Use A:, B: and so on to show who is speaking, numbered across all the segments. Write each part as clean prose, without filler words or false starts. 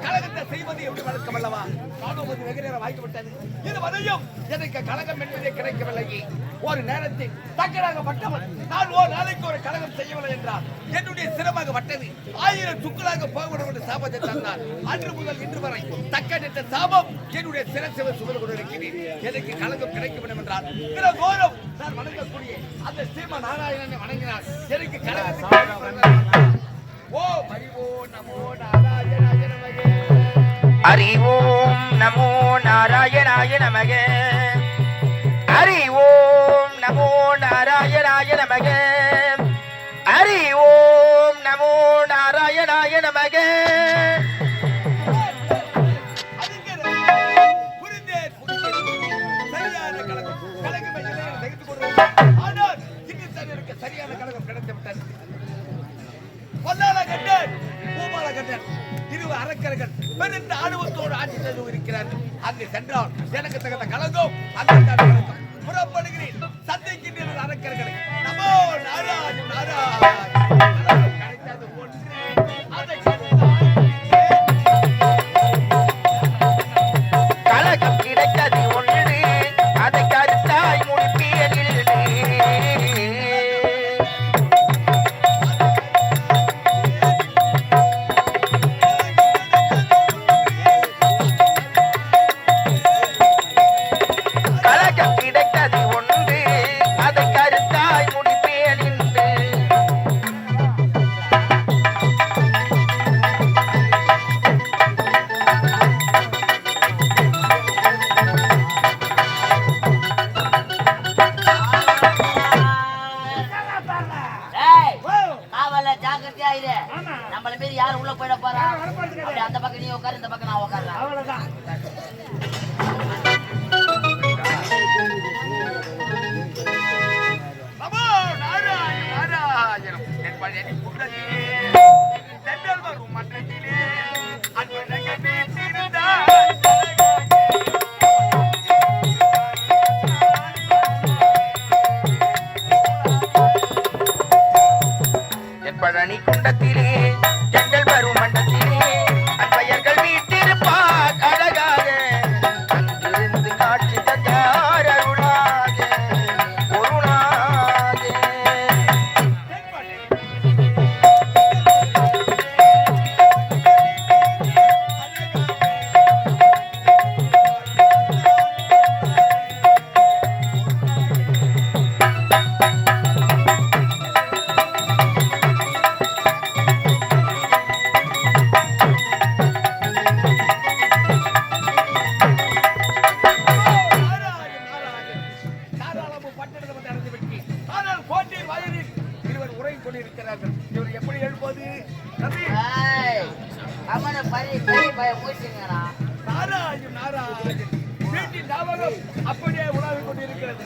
A: கலகத்தை செய்வது எப்படி வழக்கம் அல்லவா? காணும்போது வெகு நேரம் வாய்க்கப்பட்டது. இது வரையும் எனக்கு கலகம் என்பதே கிடைக்கவில்லை. ஒரு நேரத்தில் தக்கராகப்பட்டவன் நான் ஒரு நாளைக்கு ஒரு கலகம் செய்யவில்லை என்றால் என்னுடைய சிரமமாகப்பட்டது 1000 சுக்கலாக போய்விடும் என்று சாபத்தை தந்தார். அன்று முதல் இன்று வரை தக்க சாபம் என்னுடைய சிரசிவ சுவர் கொண்டிருக்கிறேன். எனக்கு கலகம் கிடைக்க வேண்டும் என்றால் தினதோறும் நான் வணங்கக்கூடிய அந்த ஸ்ரீம நாராயணனை வணங்கினார். எனக்கு கலகத்தை ஓ ஹரிவோ நமோ நாராயணாய நமக.
B: ஹரி ஓம் நமோ நாராயணாய நமக. ஹரி ஓம் நமோ நாராயணாய நமக. ஹரி ஓம் நமோ நாராயணாய நமக.
A: சரியான கலகம் கிடைத்து விட்டது. பொன்னால கண்டன் பூமால கண்டன் இரு அரக்கர்கள் பெருந்த ஆணவத்தோடு ஆட்சி செய்து இருக்கிறார்கள். அங்கு சென்றால் எனக்கு தகுந்த கலங்கம் அங்கே புறப்படுகிறேன். சந்திக்கின்ற அரக்கர்களை நமோ நாராயண நாராயண கிடைத்தது ஒன்று. அதை
B: கலகம் கிடைத்தது ஒன்று. அதை கருத்தாய் முடிப்பியலில் நம்மள பேர் யாரும் உள்ள போயிட போறா. அப்படி அந்த பக்கம் நீ உட்காரு, இந்த பக்கம் நான் உட்கார்றேன். அவ்வளவுதான்.
A: நமோ நாராயண நாராயணம் என் பழனி குன்றத்திலே சென்றல் வரும் மன்றத்திலே அன்பழக வீட்டிருந்தார்.
B: பழனி குண்டத்திலே ஜெண்டல் வரும் மண்டத்திலே அன்பையர்கள் வீட்டிருப்பார் அழகாக.
A: நாராயண் நாராயண் வீட்டின் ஞாபகம் அப்படியே உலாவிக் கொண்டிருக்கிறது.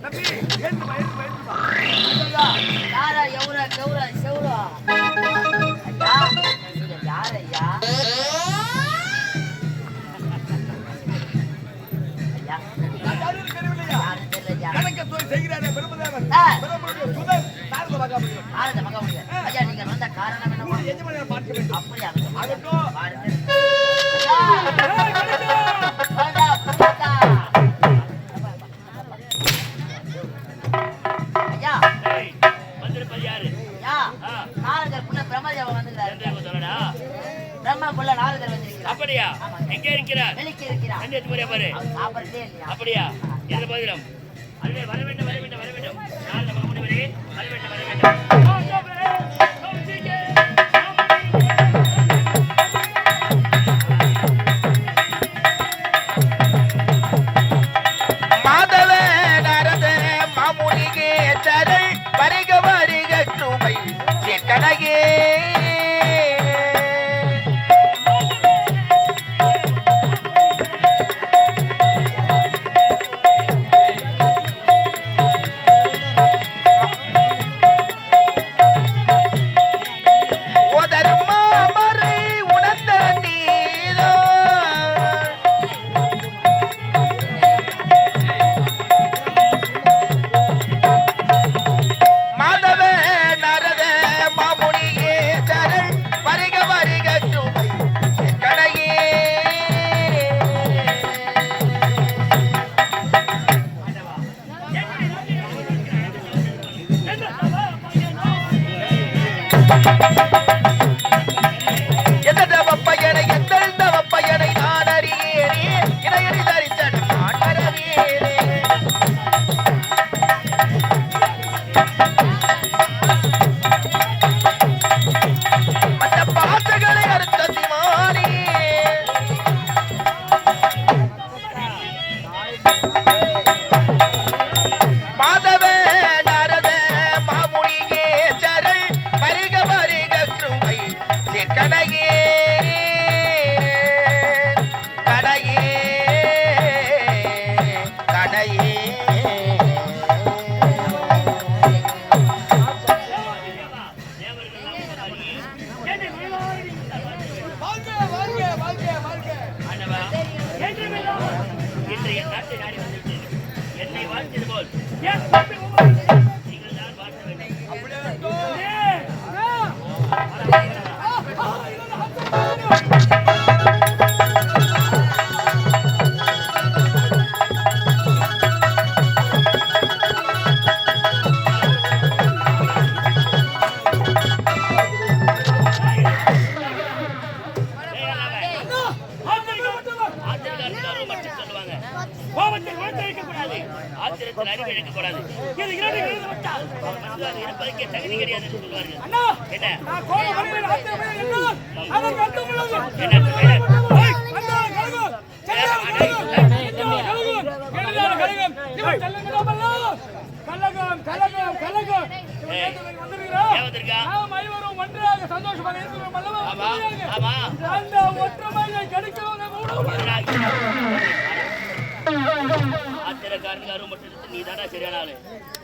A: தம்பி ஏற்றுமா ஏற்றுமா ஏற்றுமா
B: யாரா எவ்வளோ கௌரா செவ்வளோ ஐயா நீங்க யார் ஐயா? ஐயா
A: யாரும் தெரியவில்லையா?
B: யாரும் தெரியலையா?
A: கணக்க தொழில் செய்கிறாரே பிரம்மதேவன் பிரம்மனுடைய சுதன் நாரத மகாமுனிவர்.
B: ஆனந்த மகாமுனிவர். ஐயா நீங்கள் வந்த காரணம் என்ன?
A: உங்களுடைய எஜமானரை பார்க்க வேண்டும்.
B: அப்படியா
A: ஆகட்டும்.
B: பாருங்க. ஐயா வாடா, ஐயா
C: வந்திருப்பது யாரு?
B: ஐயா நாரதர் புள்ள பிரம்மதேவன் வந்துட்டாரு. பிரம்மா புள்ள நாரதர் வந்திருக்கிறார்.
C: அப்படியா? எங்க இருக்கிறார்?
B: வெளிக்கு இருக்கிறார்.
C: அங்கே போறியா பாரு.
B: அவர் சாப்பிடுறதே இல்லையா?
C: அப்படியா? எந்த பதிலும் அதுவே வர வேண்டும் வர வேண்டும் வர வேண்டும். நான் நம்ம முனிவரே வர வேண்டும் வர வேண்டும்.
D: மாதவ நரத மாமுனிகே தரை வருக வருக சுமை கனகே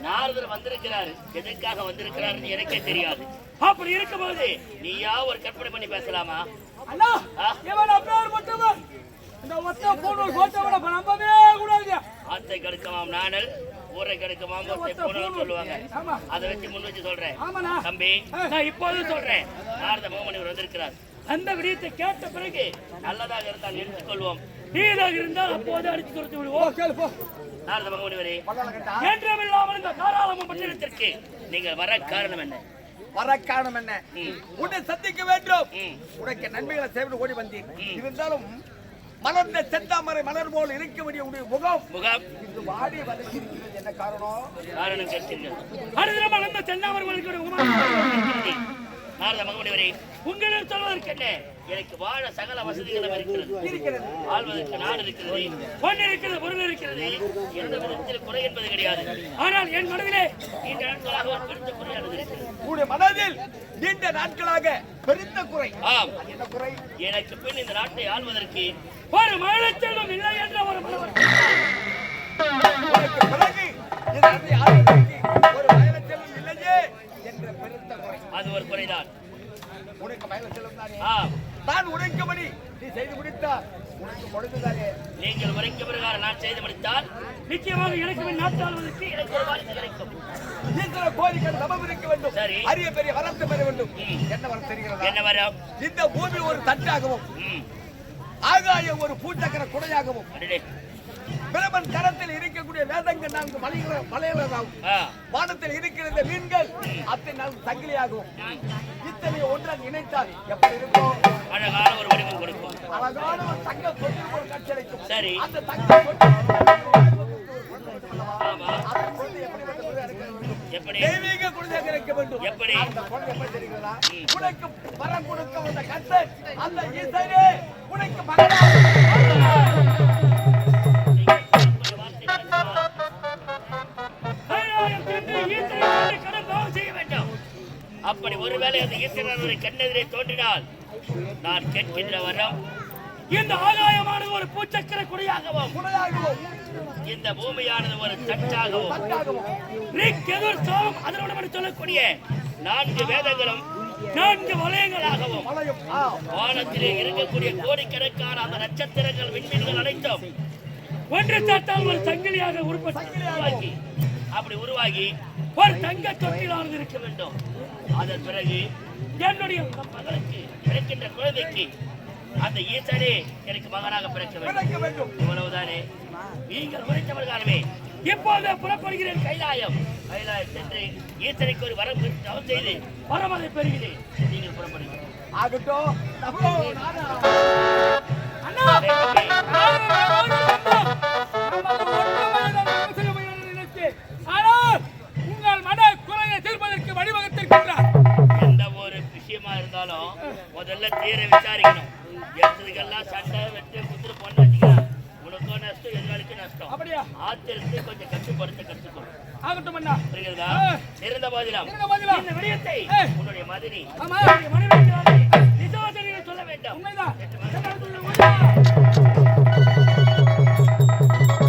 C: நாரதர் வந்திருக்கிறாரு, எதற்காக வந்திருக்கிறார் எனக்கே தெரியாது. அப்படி இருக்கும்போது நீயா ஒரு கற்பனை பண்ணி பேசலாமா?
E: அண்ணா இவன் அப்பேர் மட்டும் இந்த ஒத்த போனோல் போட்டவன நம்பவே கூடாது.
C: ஆத்தை கடுக்கமாம் நானல் ஊரை கடுக்கமாம் ஒத்தை போனோல் சொல்லுவாங்க. அதை வச்சு முன் வச்சு சொல்றேன் தம்பி. நான் இப்போது சொல்றேன், நாரத மகாமுனிவர் வந்திருக்கிறார். அந்த விடயத்தை கேட்ட பிறகு நல்லதாக இருந்தால் எடுத்துக் கொள்வோம், தீதாக இருந்தால் அப்போது அடித்து கொடுத்து விடுவோம். நாரத மகாமுனிவரே, என்றுமில்லாமல் இந்த தாராளம பட்டினத்திற்கு நீங்கள் வர காரணம் என்ன?
A: வர காரணம் என்ன? உன்னை சந்திக்க வேண்டும், உனக்கு நன்மைகளை செய்வது ஓடி வந்தேன். இருந்தாலும் மலர்ந்த செந்தாமரை மலர் போல் இருக்க வேண்டிய உடைய முகம் இது வாடி வதங்கி இருக்கிறது. என்ன காரணம்?
C: காரணம் கேட்கிறீர்கள். அடுத்த மலர்ந்த செந்தாமரை மலர் நாரத மகமுனிவரே, உங்களிடம் சொல்வதற்கு என்ன? எனக்கு வாழ சகல வசதிகளும் இருக்கிறது. ஆள்வதற்கு நாடு இருக்கிறது, பொன் இருக்கிறது, பொருள் இருக்கிறது. எந்த விதத்தில் குறை என்பது கிடையாது. ஆனால் என் மனதிலே நீண்ட நாட்களாக ஒரு பெருத்த குறையானது இருக்கிறது.
A: உங்களுடைய மனதில் நீண்ட நாட்களாக பெருத்த குறை.
C: ஆம்,
A: என்ன குறை?
C: எனக்கு பின் இந்த நாட்டை ஆள்வதற்கு ஒரு மழச்செல்வம் இல்லை என்ற ஒரு மனவர்.
A: உனக்கு பிறகு இந்த நாட்டை ஆளுவதற்கு ஒரு மயிலச்செல்வம் இல்லையே என்ற பெருத்த குறை.
C: அது ஒரு குறைதான்.
A: உனக்கு மயிலச்செல்வம் தானே?
C: ஆம்,
A: நான் உரைக்கபடி நீ செய்து முடித்தால் உனக்கு பொழுதுதானே?
C: நீங்கள் உரைக்க பிரகாரம் நான் செய்து முடித்தால் நிச்சயமாக எனக்கு பின் நாட்டு ஆள்வதற்கு எனக்கு ஒரு வாய்ப்பு கிடைக்கும்.
A: ஈஸ்வர கோரிக்கை தபம் இருக்க வேண்டும்.
C: சரி.
A: அரிய பெரிய வரத்தை பெற வேண்டும். என்ன வரம் தெரிகிறதா?
C: என்ன வரும்?
A: இந்த பூமி ஒரு தட்டாகவும்
C: ம்,
A: ஆகாயம் ஒரு பூச்சக்கர குடையாகவும்
C: அடடே.
A: பிரமன் கரத்தில் இருக்கக்கூடிய வேதங்கள் 4 மலைகளாகவும்
C: ஆ,
A: வானத்தில் இருக்கிற மீன்கள் அத்தனை 4 சங்கிலியாகவும் இத்தனை ஒன்றாக இணைத்தால் எப்படி இருக்கும்?
C: அழகான ஒரு வடிவம் கொடுக்கும்.
A: அழகான ஒரு தங்க தொட்டி ஒரு காட்சியளிக்கும்.
C: சரி.
A: அந்த தங்க தொட்டி
C: ஆமா,
A: அந்த குழந்தை எப்படிப்பட்ட குழந்தையாக இருக்க வேண்டும்?
C: எப்படி?
A: தெய்வீக குழந்தையாக இருக்க வேண்டும்.
C: எப்படி?
A: அந்த குழந்தை எப்படி தெரிகிறதா? உனக்கு வரம் கொடுக்க வந்த கர்த்தன் அந்த ஈசனே உனக்கு
C: அப்படி ஒருவேளை அந்த ஈஸ்வரனுடைய கண்ணெதிரே தோன்றினால் நான் கேட்கின்ற வரம் இந்த ஆகாயமானது ஒரு பூச்சக்கர குடையாகவும்
A: குடையாகவும்
C: இந்த பூமியானது ஒரு தட்டாகவும்
A: தட்டாகவும்
C: அதனுடன் சொல்லக்கூடிய 4 வேதங்களும் 4 வலயங்களாகவும்
A: மலையும்
C: வானத்திலே இருக்கக்கூடிய கோடிக்கணக்கான அந்த நட்சத்திரங்கள் விண்மீன்கள் அனைத்தும் ஒன்று தட்டால் ஒரு சங்கிலியாக உருவாக்கி அப்படி உருவாகி ஒரு தங்க தொட்டிலானது இருக்க வேண்டும். அதன் பிறகு என்னுடைய மகளுக்கு பிறக்கின்ற குழந்தைக்கு அந்த ஈசனே எனக்கு மகனாக பிறக்க வேண்டும். இவ்வளவுதானே? நீங்கள் உரைத்தவர்களாகவே இப்போது புறப்படுகிறேன் கைலாயம். கைலாயம் சென்று ஈசனுக்கு ஒரு வரம் தவம் செய்து வரம் அதை பெறுகிறேன். நீங்கள் புறப்படுகிறேன்.
A: ஆகட்டும்.
E: அண்ணா ஆனால் உங்கள் மன குறையை தீர்ப்பதற்கு வழிவகுத்திருக்கின்றார்.
C: எந்த ஒரு விஷயமா இருந்தாலும் முதல்ல தீர விசாரிக்கணும். எடுத்ததுக்கெல்லாம் சண்டை வெட்டு குத்துரு பொண்ணு வச்சுக்கலாம். உனக்கும் நஷ்டம், எதிராளிக்கும் நஷ்டம்.
E: அப்படியா?
C: ஆத்திரத்தை கொஞ்சம் கட்டுப்படுத்த கற்றுக்கணும்.
E: ஆகட்டும் அண்ணா.
C: புரிகிறதா? இருந்த போதிலும் இந்த விடயத்தை உன்னுடைய மதினி
E: ஆமா
C: மனைவி சொல்ல வேண்டும்.
E: உண்மைதான்.